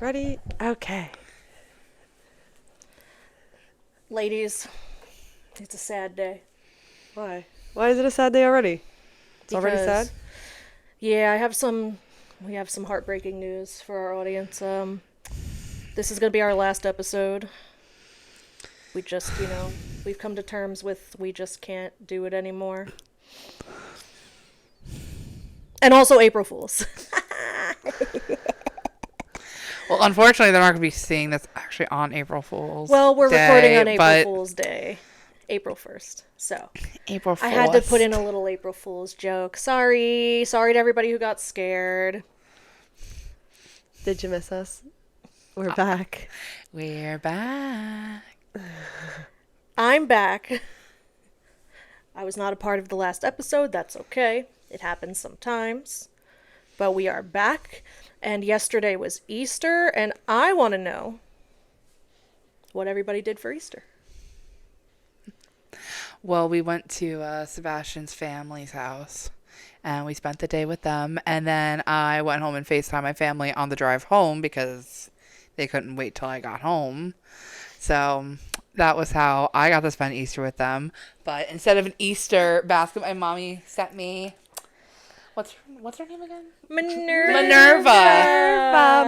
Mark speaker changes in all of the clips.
Speaker 1: Ready? Okay.
Speaker 2: Ladies, it's a sad day.
Speaker 1: Why? Why is it a sad day already? It's already sad?
Speaker 2: Yeah, we have some heartbreaking news for our audience. This is going to be our last episode. We just, we've come to terms with we just can't do it anymore. And also April Fools.
Speaker 3: Well, unfortunately, they're not going to be seeing this actually on April Fool's
Speaker 2: Well, we're
Speaker 3: Day,
Speaker 2: recording on April Fool's Day. April 1st. So,
Speaker 3: April 4th.
Speaker 2: I had to put in a little April Fool's joke. Sorry to everybody who got scared.
Speaker 1: Did you miss us? We're back.
Speaker 3: We're back.
Speaker 2: I'm back. I was not a part of the last episode. That's okay. It happens sometimes. But we are back. And yesterday was Easter. And I want to know what everybody did for Easter.
Speaker 3: Well, we went to Sebastian's family's house. And we spent the day with them. And then I went home and FaceTimed my family on the drive home because they couldn't wait till I got home. So that was how I got to spend Easter with them. But instead of an Easter basket, my mommy sent me... What's her name again?
Speaker 2: Minerva.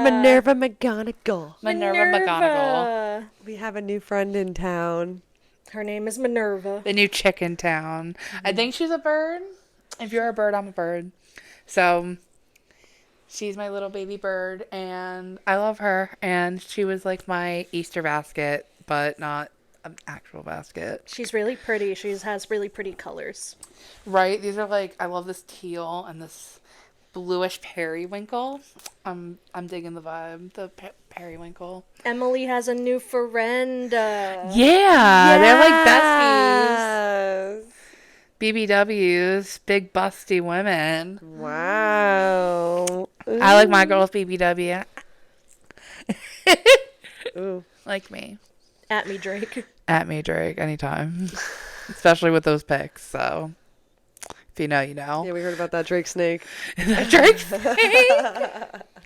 Speaker 1: Minerva McGonagall.
Speaker 3: Minerva McGonagall.
Speaker 1: We have a new friend in town.
Speaker 2: Her name is Minerva.
Speaker 3: The new chick in town. I think she's a bird. If you're a bird, I'm a bird. So she's my little baby bird, and I love her. And she was like my Easter basket, but not an actual basket.
Speaker 2: She's really pretty. She has really pretty colors.
Speaker 3: Right? These are like, I love this teal and this bluish periwinkle. I'm digging the vibe, the periwinkle.
Speaker 2: Emily has a new friend.
Speaker 3: Yeah, they're like besties.
Speaker 1: Yes.
Speaker 3: BBWs, big busty women.
Speaker 1: Wow.
Speaker 3: I like my girls BBW.
Speaker 1: Ooh.
Speaker 3: Like me.
Speaker 2: At me, Drake.
Speaker 3: At me, Drake, anytime. Especially with those pics, so if you know, you know.
Speaker 1: Yeah, we heard about that Drake snake.
Speaker 3: The Drake snake.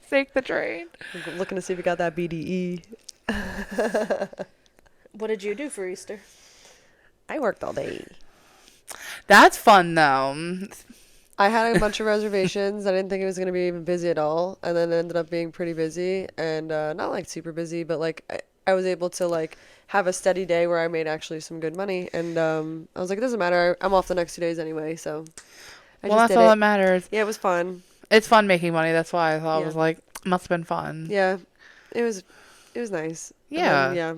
Speaker 3: Snake the train.
Speaker 1: We're looking to see if we got that BDE.
Speaker 2: What did you do for Easter?
Speaker 1: I worked all day.
Speaker 3: That's fun, though.
Speaker 1: I had a bunch of reservations. I didn't think it was going to be even busy at all. And then it ended up being pretty busy. And not like super busy, but like I was able to like have a steady day where I made actually some good money. And I was like, it doesn't matter. I'm off the next 2 days anyway. So
Speaker 3: Well, that's all that matters.
Speaker 1: Yeah, it was fun.
Speaker 3: It's fun making money. That's why I thought
Speaker 1: Yeah.
Speaker 3: it was like, must have been fun.
Speaker 1: Yeah, it was nice.
Speaker 3: Yeah.
Speaker 1: And then, yeah.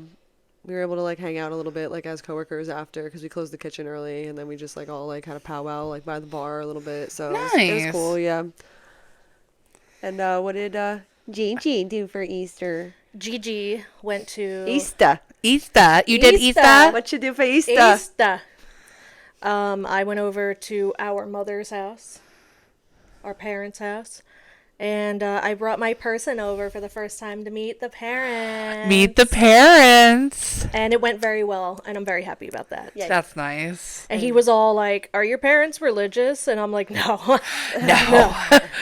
Speaker 1: We were able to like hang out a little bit like as coworkers after because we closed the kitchen early and then we just like all like had a powwow like by the bar a little bit. So it was cool, yeah. And what did Gigi do for Easter?
Speaker 2: Gigi went to...
Speaker 1: Easter.
Speaker 3: Easter. You did Easter?
Speaker 1: What you do for Easter?
Speaker 2: Easter. I went over to our mother's house, our parents' house, and I brought my person over for the first time to meet the parents.
Speaker 3: Meet the parents.
Speaker 2: And it went very well, and I'm very happy about that.
Speaker 1: Yeah.
Speaker 3: That's nice.
Speaker 2: And he was all like, "Are your parents religious?" And I'm like, "No,
Speaker 3: No.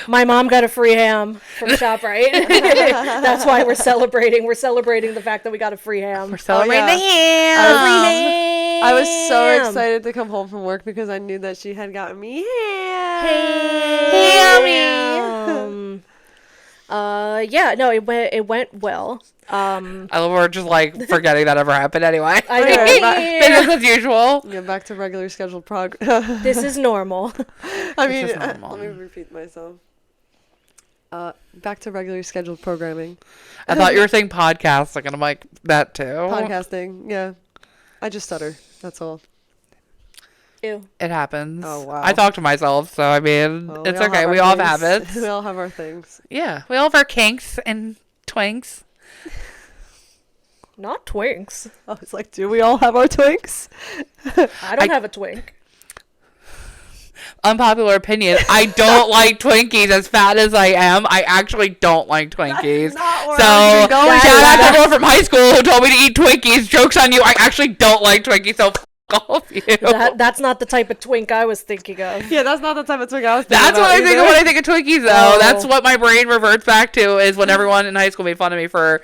Speaker 2: My mom got a free ham from ShopRite. That's why we're celebrating. We're celebrating the fact that we got a free ham.
Speaker 3: We're celebrating
Speaker 1: yeah.
Speaker 3: the ham.
Speaker 1: I was so excited to come home from work because I knew that she had gotten me
Speaker 3: Ham.
Speaker 2: Yeah, no, it went well.
Speaker 3: I love we're just like forgetting that ever happened anyway.
Speaker 2: I
Speaker 3: Business as usual.
Speaker 1: Yeah, back to regular scheduled
Speaker 2: This is normal.
Speaker 1: I mean,
Speaker 3: is normal.
Speaker 1: let me repeat myself. Back to regular scheduled programming.
Speaker 3: I thought you were saying podcasting, and I'm like, that too.
Speaker 1: Podcasting, yeah. I just stutter. That's all.
Speaker 2: Ew.
Speaker 3: It happens.
Speaker 1: Oh, wow.
Speaker 3: I talk to myself, so I mean,
Speaker 1: Well,
Speaker 3: it's
Speaker 1: all
Speaker 3: okay.
Speaker 1: our
Speaker 3: We all
Speaker 1: things.
Speaker 3: have habits.
Speaker 1: We all have our things.
Speaker 3: Yeah, we all have our kinks and twinks.
Speaker 2: Not twinks.
Speaker 1: I was like, do we all have our twinks?
Speaker 2: I don't have a twink.
Speaker 3: Unpopular opinion. I don't like Twinkies as fat as I am. I actually don't like Twinkies. So, shout out to everyone from high school who told me to eat Twinkies. Joke's on you. I actually don't like Twinkies, so all of you.
Speaker 2: That's not the type of twink I was thinking of.
Speaker 1: Yeah, that's not the type of twink I was thinking
Speaker 3: That's
Speaker 1: about
Speaker 3: what I think
Speaker 1: either.
Speaker 3: of when I think of Twinkies, though.
Speaker 2: Oh.
Speaker 3: That's what my brain reverts back to, is when everyone in high school made fun of me for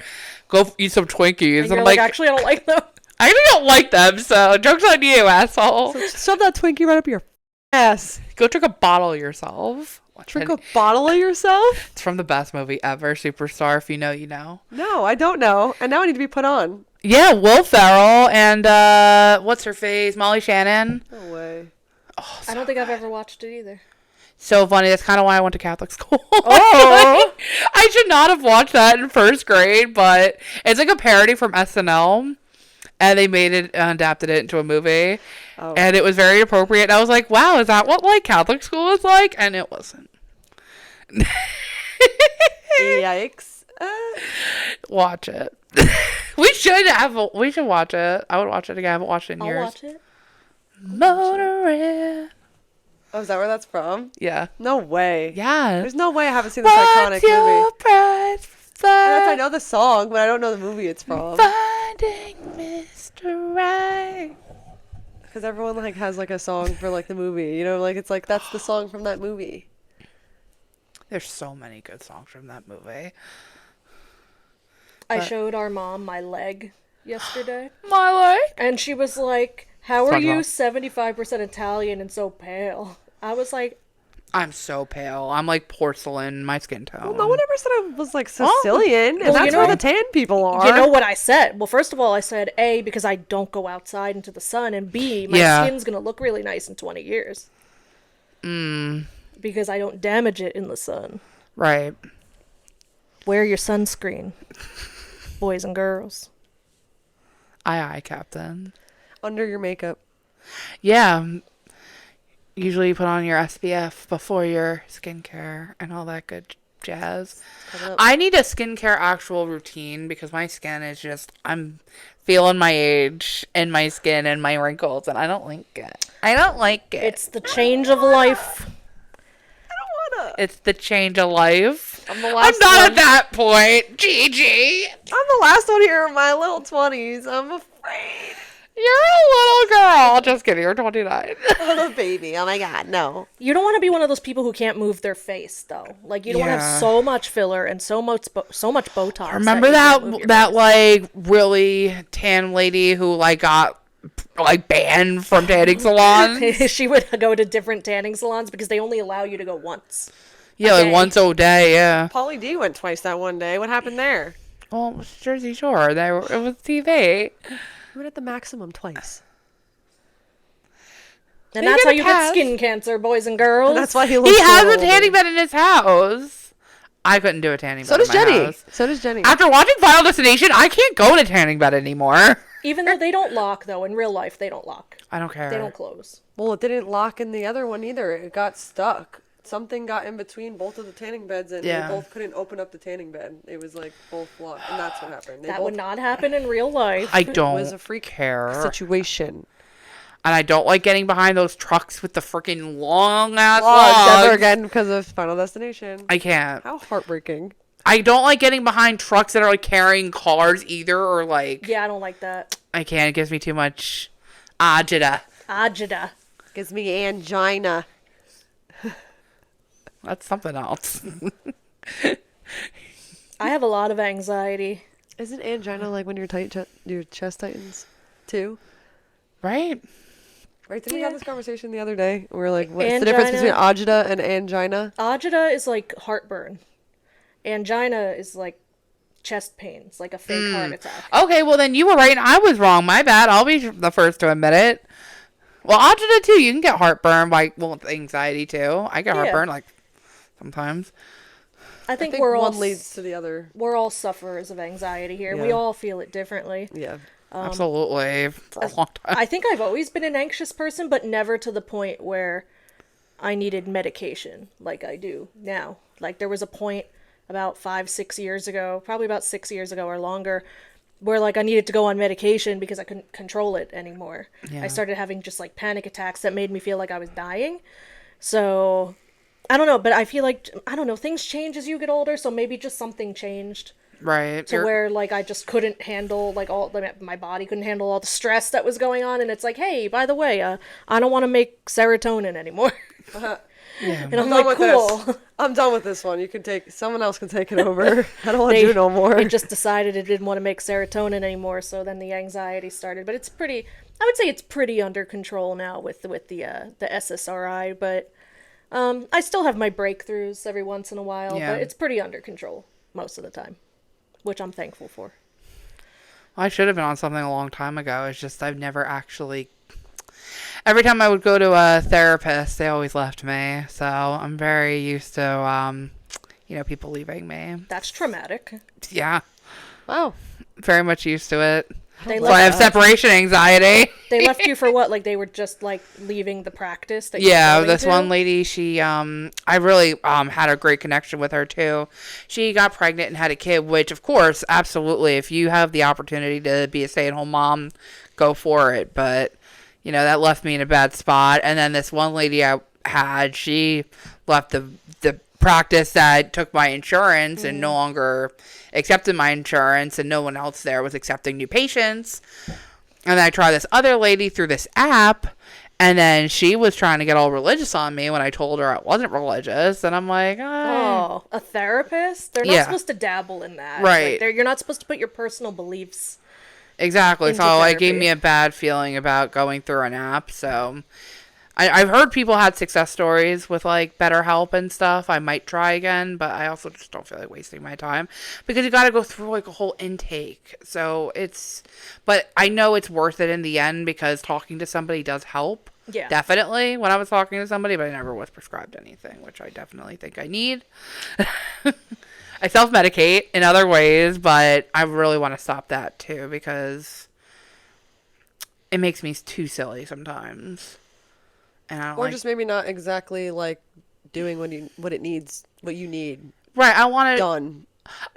Speaker 3: go eat some Twinkies.
Speaker 2: And you're
Speaker 3: I'm
Speaker 2: like,
Speaker 3: like,
Speaker 2: actually, I don't like them.
Speaker 3: I actually don't like them, so joke's on you, asshole.
Speaker 1: So just shove that Twinkie right up your ass.
Speaker 3: Go drink a bottle yourself.
Speaker 1: Drink a bottle of yourself?
Speaker 3: It's from the best movie ever, Superstar. If you know, you know.
Speaker 1: No, I don't know. And now I need to be put on.
Speaker 3: Yeah, Will Ferrell and what's her face, Molly Shannon.
Speaker 1: No way.
Speaker 3: Oh,
Speaker 2: I don't think I've ever watched it either.
Speaker 3: so funny. That's kind of why I went to Catholic school.
Speaker 2: Oh.
Speaker 3: I should not have watched that in first grade, but it's like a parody from SNL, and they made it adapted it into a movie, and it was very appropriate. And I was like, wow, is that what like Catholic school is like? And it wasn't.
Speaker 1: Yikes.
Speaker 3: Watch it. We should watch it. I would watch it again. I haven't watched it in
Speaker 2: I'll
Speaker 3: years.
Speaker 2: watch it.
Speaker 3: Motorin.
Speaker 1: Oh, is that where that's from?
Speaker 3: Yeah.
Speaker 1: No way.
Speaker 3: Yeah.
Speaker 1: There's no way I haven't seen this
Speaker 3: What's
Speaker 1: iconic
Speaker 3: your
Speaker 1: movie.
Speaker 3: price for
Speaker 1: I know the song, but I don't know the movie it's from.
Speaker 3: finding Mr. Right?
Speaker 1: Because everyone like has like a song for like the movie. You know, like it's like that's the song from that movie.
Speaker 3: There's so many good songs from that movie.
Speaker 2: I showed our mom my leg yesterday,
Speaker 3: My leg.
Speaker 2: and she was like, "How are
Speaker 3: Talk
Speaker 2: you
Speaker 3: about-
Speaker 2: 75% Italian and so pale?" I was like,
Speaker 3: I'm so pale. I'm like porcelain. My skin tone.
Speaker 1: Well, no one ever said I was like Sicilian,
Speaker 2: well,
Speaker 1: and that's
Speaker 2: you
Speaker 1: where
Speaker 2: know-
Speaker 1: the tan people are.
Speaker 2: "You know what I said?" Well, first of all, I said A, because I don't go outside into the sun, and B, my
Speaker 3: Yeah.
Speaker 2: skin's gonna look really nice in 20 years. Because I don't damage it in the sun.
Speaker 3: Right.
Speaker 2: Wear your sunscreen, boys and girls.
Speaker 3: Aye, Captain.
Speaker 1: Under your makeup.
Speaker 3: Yeah. Usually you put on your SPF before your skincare and all that good jazz.
Speaker 1: Cover up.
Speaker 3: I need a skincare actual routine because my skin is just, I'm feeling my age and my skin and my wrinkles, and I don't like it. I don't like it.
Speaker 2: It's the change of life.
Speaker 1: I don't wanna.
Speaker 3: It's the change of life.
Speaker 1: I'm the
Speaker 3: I'm
Speaker 1: last
Speaker 3: not
Speaker 1: one.
Speaker 3: at that point, Gigi.
Speaker 1: I'm the last one here in my little 20s. I'm afraid.
Speaker 3: You're a little girl. Just kidding. You're 29.
Speaker 1: I'm a baby. Oh my god, no.
Speaker 2: You don't want to be one of those people who can't move their face, though. Like, you don't want to
Speaker 3: Yeah.
Speaker 2: have so much filler and so much Botox.
Speaker 3: Remember
Speaker 2: you can't move your
Speaker 3: that
Speaker 2: face.
Speaker 3: like really tan lady who like got like banned from tanning salons?
Speaker 2: She would go to different tanning salons because they only allow you to go once.
Speaker 3: Yeah, like
Speaker 2: Okay.
Speaker 3: once a day. Yeah.
Speaker 1: Pauly D went twice that one day. What happened there?
Speaker 3: Well, it was Jersey Shore. It was TV.
Speaker 1: We went at the maximum twice.
Speaker 2: And
Speaker 3: You
Speaker 2: that's
Speaker 3: get
Speaker 2: how
Speaker 3: a
Speaker 2: you
Speaker 3: pass.
Speaker 2: get skin cancer, boys and girls.
Speaker 1: And that's why he
Speaker 3: He
Speaker 1: looks
Speaker 3: has a
Speaker 1: older.
Speaker 3: tanning bed in his house. I couldn't do a tanning
Speaker 1: So
Speaker 3: bed
Speaker 1: does
Speaker 3: in my
Speaker 1: Jenny.
Speaker 3: house.
Speaker 1: So does Jenny.
Speaker 3: After watching Final Destination, I can't go in a tanning bed anymore.
Speaker 2: Even though they don't lock, though, in real life, they don't lock.
Speaker 3: I don't care.
Speaker 2: They don't close.
Speaker 1: Well, it didn't lock in the other one either. It got stuck. Something got in between both of the tanning beds, and
Speaker 3: Yeah.
Speaker 1: they both couldn't open up the tanning bed. It was like both locked, and that's what happened. They
Speaker 2: That
Speaker 1: both,
Speaker 2: would not happen in real life.
Speaker 3: I don't
Speaker 1: was a freak
Speaker 3: care.
Speaker 1: situation.
Speaker 3: And I don't like getting behind those trucks with the freaking long ass
Speaker 1: Logs
Speaker 3: logs.
Speaker 1: ever again because of Final Destination.
Speaker 3: I can't.
Speaker 1: How heartbreaking.
Speaker 3: I don't like getting behind trucks that are like carrying cars either, or like
Speaker 2: Yeah, I don't like that.
Speaker 3: I can't. It gives me too much agita.
Speaker 2: Agita.
Speaker 1: Gives me angina.
Speaker 3: That's something else.
Speaker 2: I have a lot of anxiety.
Speaker 1: Isn't angina like when your your chest tightens too?
Speaker 3: Right?
Speaker 1: Right? Didn't we
Speaker 2: Yeah.
Speaker 1: have this conversation the other day? We were like, what's the difference
Speaker 2: Angina.
Speaker 1: between agita and angina?
Speaker 2: Agita is like heartburn. Angina is like chest pains, like a fake heart attack.
Speaker 3: Okay, well then you were right and I was wrong. My bad. I'll be the first to admit it. Well, agita too. You can get heartburn by anxiety too. I get
Speaker 2: Yeah.
Speaker 3: heartburn like sometimes.
Speaker 2: I think,
Speaker 1: I think
Speaker 2: we're all
Speaker 1: one leads to the other.
Speaker 2: we're all sufferers of anxiety here.
Speaker 1: Yeah.
Speaker 2: We all feel it differently.
Speaker 1: Yeah.
Speaker 3: Absolutely, for a long time.
Speaker 2: I think I've always been an anxious person, but never to the point where I needed medication like I do now. Like there was a point about 5-6 years ago, probably about 6 years ago or longer, where like I needed to go on medication because I couldn't control it anymore.
Speaker 3: Yeah.
Speaker 2: I started having just like panic attacks that made me feel like I was dying. So I don't know, but I feel like, I don't know, things change as you get older, so maybe just something changed
Speaker 3: Right.
Speaker 2: to where like I just couldn't handle like all my body couldn't handle all the stress that was going on, and it's like, hey, by the way, I don't want to make serotonin anymore.
Speaker 3: Yeah.
Speaker 2: And I'm
Speaker 1: done
Speaker 2: like,
Speaker 1: with
Speaker 2: cool.
Speaker 1: this. I'm done with this one. You can take someone else can take it over. I don't want to do no more.
Speaker 2: It just decided it didn't want to make serotonin anymore, so then the anxiety started. But it's pretty. I would say it's pretty under control now with the SSRI, but I still have my breakthroughs every once in a while,
Speaker 3: Yeah.
Speaker 2: but it's pretty under control most of the time, which I'm thankful for.
Speaker 3: I should have been on something a long time ago. It's just I've never actually. Every time I would go to a therapist, they always left me. So I'm very used to, people leaving me.
Speaker 2: That's traumatic.
Speaker 3: Yeah,
Speaker 1: Wow.
Speaker 3: very much used to it.
Speaker 2: They
Speaker 3: So I have
Speaker 2: left,
Speaker 3: separation anxiety.
Speaker 2: they left you for what? Like they were just like leaving the practice that you
Speaker 3: Yeah,
Speaker 2: were going
Speaker 3: this
Speaker 2: to?
Speaker 3: one lady, she, I really had a great connection with her too. She got pregnant and had a kid, which of course, absolutely, if you have the opportunity to be a stay-at-home mom, go for it. But, that left me in a bad spot. And then this one lady I had, she left the practice that took my insurance and no longer accepted my insurance, and no one else there was accepting new patients. And then I tried this other lady through this app, and then she was trying to get all religious on me when I told her I wasn't religious. And I'm like,
Speaker 2: Oh, a therapist? They're not
Speaker 3: Yeah.
Speaker 2: supposed to dabble in that.
Speaker 3: Right.
Speaker 2: Like, you're not supposed to put your personal beliefs.
Speaker 3: Exactly.
Speaker 2: Into
Speaker 3: So it gave
Speaker 2: therapy.
Speaker 3: me a bad feeling about going through an app. So I've heard people had success stories with like BetterHelp and stuff. I might try again, but I also just don't feel like wasting my time because you got to go through like a whole intake. So but I know it's worth it in the end because talking to somebody does help.
Speaker 2: Yeah.
Speaker 3: Definitely when I was talking to somebody, but I never was prescribed anything, which I definitely think I need. I self-medicate in other ways, but I really want to stop that too because it makes me too silly sometimes. And I don't
Speaker 1: Or
Speaker 3: like...
Speaker 1: just maybe not exactly like doing what you need
Speaker 3: Right, I want
Speaker 1: done.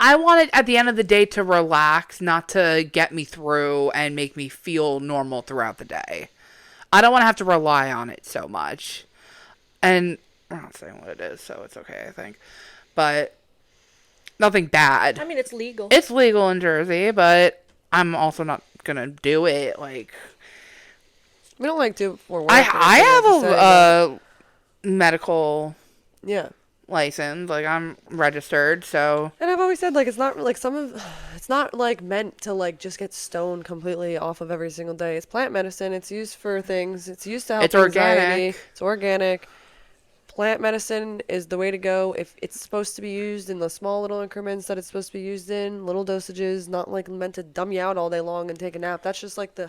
Speaker 3: it at the end of the day to relax, not to get me through and make me feel normal throughout the day. I don't want to have to rely on it so much. And I'm not saying what it is, so it's okay, I think. But nothing bad.
Speaker 2: I mean, it's legal.
Speaker 3: It's legal in Jersey, but I'm also not gonna do it. Like,
Speaker 1: We don't like do it for work.
Speaker 3: I
Speaker 1: or
Speaker 3: have
Speaker 1: anything, like you say,
Speaker 3: a medical
Speaker 1: but- yeah.
Speaker 3: license. Like, I'm registered, so
Speaker 1: And I've always said like it's not like it's not like meant to like just get stoned completely off of every single day. It's plant medicine. It's used for things. It's used to help
Speaker 3: It's
Speaker 1: anxiety.
Speaker 3: organic.
Speaker 1: It's organic. Plant medicine is the way to go if it's supposed to be used in the small little increments that it's supposed to be used in, little dosages, not like meant to dumb you out all day long and take a nap. That's just like the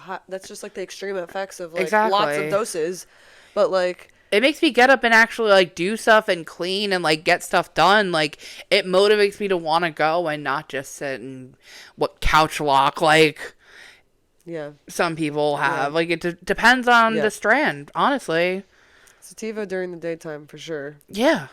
Speaker 1: extreme effects of like lots
Speaker 3: Exactly.
Speaker 1: of doses. But like
Speaker 3: it makes me get up and actually like do stuff and clean and like get stuff done. Like, it motivates me to want to go and not just sit and couch lock like
Speaker 1: yeah,
Speaker 3: some people have.
Speaker 1: Yeah.
Speaker 3: Like, it depends on
Speaker 1: Yeah.
Speaker 3: the strand, honestly.
Speaker 1: sativa during the daytime for sure.
Speaker 3: Yeah.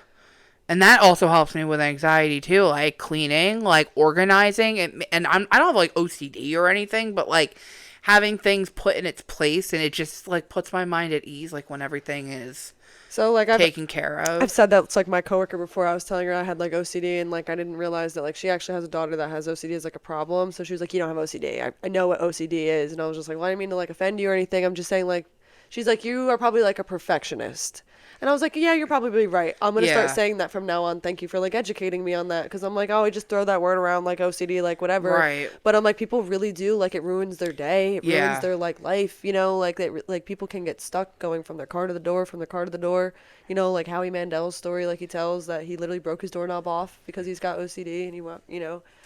Speaker 3: And that also helps me with anxiety too, like cleaning, like organizing, and I don't have like OCD or anything, but like having things put in its place, and it just like puts my mind at ease, like when everything is
Speaker 1: So like
Speaker 3: taken care of.
Speaker 1: I've said that it's like my coworker before. I was telling her I had like OCD and like I didn't realize that like she actually has a daughter that has OCD as like a problem. So she was like, "You don't have OCD. I know what OCD is." And I was just like, "Well, I didn't mean to like offend you or anything. I'm just saying like," she's like, "You are probably like a perfectionist." And I was like, "Yeah, you're probably right. I'm gonna start
Speaker 3: Yeah.
Speaker 1: saying that from now on. Thank you for like educating me on that." Because I'm like, "Oh, I just throw that word around like OCD, like whatever."
Speaker 3: Right.
Speaker 1: But I'm like, people really do like it ruins their day. It
Speaker 3: Yeah.
Speaker 1: ruins their like life. Like like people can get stuck going from their car to the door, from their car to the door. Like Howie Mandel's story, like he tells that he literally broke his doorknob off because he's got OCD and he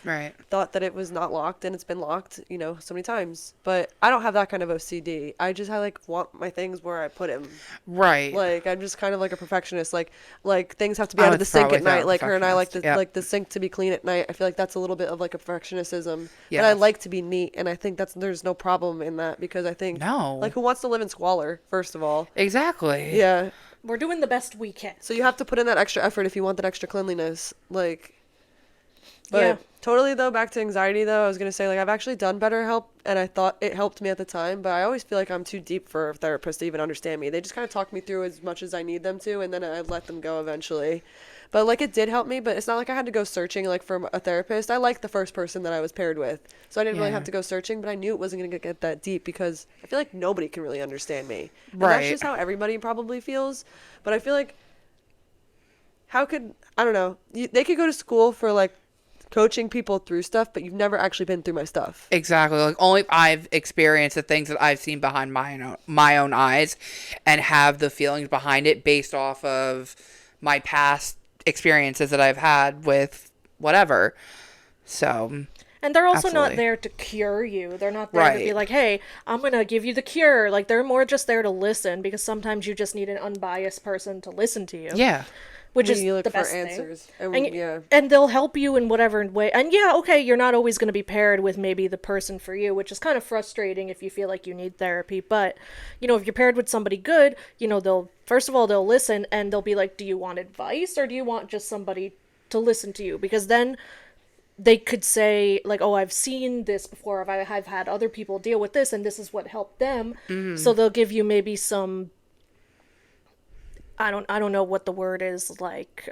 Speaker 3: Right.
Speaker 1: thought that it was not locked and it's been locked, so many times. But I don't have that kind of OCD. I just want my things where I put them.
Speaker 3: Right.
Speaker 1: Like I'm just kind of like a perfectionist. Like things have to be
Speaker 3: I
Speaker 1: out of
Speaker 3: would
Speaker 1: the sink
Speaker 3: probably
Speaker 1: at
Speaker 3: say I'm
Speaker 1: night.
Speaker 3: a
Speaker 1: Like her and I like
Speaker 3: perfectionist. Yep.
Speaker 1: like the sink to be clean at night. I feel like that's a little bit of like a perfectionism. But
Speaker 3: Yes.
Speaker 1: I like to be neat, and I think there's no problem in that because I think
Speaker 3: No.
Speaker 1: like who wants to live in squalor, first of all?
Speaker 3: Exactly.
Speaker 1: Yeah.
Speaker 2: We're doing the best we can.
Speaker 1: So you have to put in that extra effort if you want that extra cleanliness. Like, but
Speaker 2: Yeah.
Speaker 1: totally though, back to anxiety though, I was going to say like I've actually done BetterHelp and I thought it helped me at the time, but I always feel like I'm too deep for a therapist to even understand me. They just kind of talk me through as much as I need them to and then I let them go eventually. But like it did help me, but it's not like I had to go searching like for a therapist. I liked the first person that I was paired with, so I didn't really
Speaker 3: Yeah.
Speaker 1: have to go searching. But I knew it wasn't going to get that deep because I feel like nobody can really understand me. And that's
Speaker 3: Right.
Speaker 1: just how everybody probably feels. But I feel like how could I don't know? They could go to school for like coaching people through stuff, but you've never actually been through my stuff.
Speaker 3: Exactly. Like only I've experienced the things that I've seen behind my own eyes and have the feelings behind it based off of my past experiences that I've had with whatever. So,
Speaker 2: And they're also
Speaker 3: Absolutely.
Speaker 2: not there to cure you. They're not there to be
Speaker 3: Right.
Speaker 2: like, hey, I'm going to give you the cure. Like, they're more just there to listen because sometimes you just need an unbiased person to listen to you.
Speaker 3: yeah.
Speaker 2: Which
Speaker 1: I
Speaker 2: is
Speaker 1: mean, you look
Speaker 2: the
Speaker 1: for
Speaker 2: best
Speaker 1: answers.
Speaker 2: thing.
Speaker 1: And,
Speaker 2: And,
Speaker 1: yeah.
Speaker 2: and they'll help you in whatever way. And yeah, okay, you're not always going to be paired with maybe the person for you, which is kind of frustrating if you feel like you need therapy. But, if you're paired with somebody good, first of all, they'll listen and they'll be like, do you want advice or do you want just somebody to listen to you? Because then they could say like, oh, I've seen this before, I've had other people deal with this and this is what helped them. So they'll give you maybe some, I don't know what the word is, like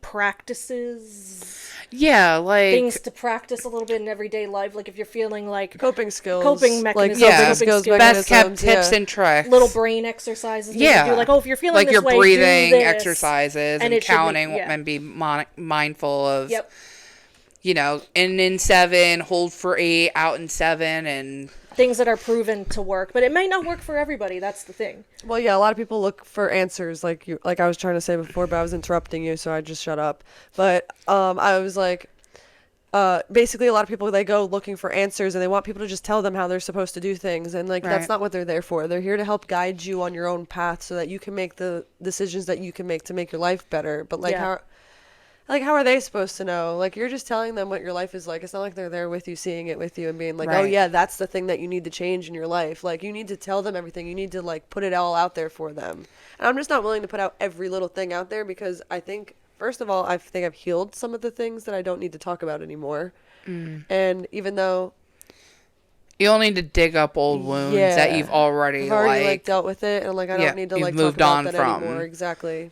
Speaker 2: practices,
Speaker 3: Yeah, like
Speaker 2: things to practice a little bit in everyday life. Like if you're feeling like
Speaker 1: Coping skills.
Speaker 2: Coping
Speaker 1: Like
Speaker 2: mechanisms,
Speaker 3: yeah,
Speaker 2: coping skills.
Speaker 3: best kept
Speaker 1: mechanisms,
Speaker 3: tips
Speaker 1: yeah.
Speaker 3: and tricks.
Speaker 2: little brain exercises, maybe
Speaker 3: Yeah.
Speaker 2: do like, oh, if you're feeling
Speaker 3: like
Speaker 2: this
Speaker 3: your
Speaker 2: way, do
Speaker 3: breathing
Speaker 2: this.
Speaker 3: exercises and
Speaker 2: it should be-
Speaker 3: counting
Speaker 2: yeah.
Speaker 3: and be mindful of
Speaker 2: Yep.
Speaker 3: in 7, hold for 8, out in 7, and
Speaker 2: Things that are proven to work, but it may not work for everybody. That's the thing.
Speaker 1: Well, yeah, a lot of people look for answers, like I was trying to say before, but I was interrupting you, so I just shut up. But I was like, basically, a lot of people they go looking for answers, and they want people to just tell them how they're supposed to do things, and like that's
Speaker 3: Right.
Speaker 1: not what they're there for. They're here to help guide you on your own path, so that you can make the decisions that you can make to make your life better. But like
Speaker 2: Yeah.
Speaker 1: how are they supposed to know? Like you're just telling them what your life is like. It's not like they're there with you, seeing it with you, and being like, oh
Speaker 3: Right.
Speaker 1: yeah, that's the thing that you need to change in your life. Like you need to tell them everything. You need to like put it all out there for them. And I'm just not willing to put out every little thing out there because I think, first of all, I think I've healed some of the things that I don't need to talk about anymore. And even though
Speaker 3: you don't need to dig up old wounds that
Speaker 1: Yeah.
Speaker 3: you've already,
Speaker 1: I've already like dealt with it, and like I
Speaker 3: Yeah,
Speaker 1: don't need to
Speaker 3: you've
Speaker 1: like
Speaker 3: moved
Speaker 1: talk
Speaker 3: on
Speaker 1: about that
Speaker 3: from.
Speaker 1: anymore. Exactly.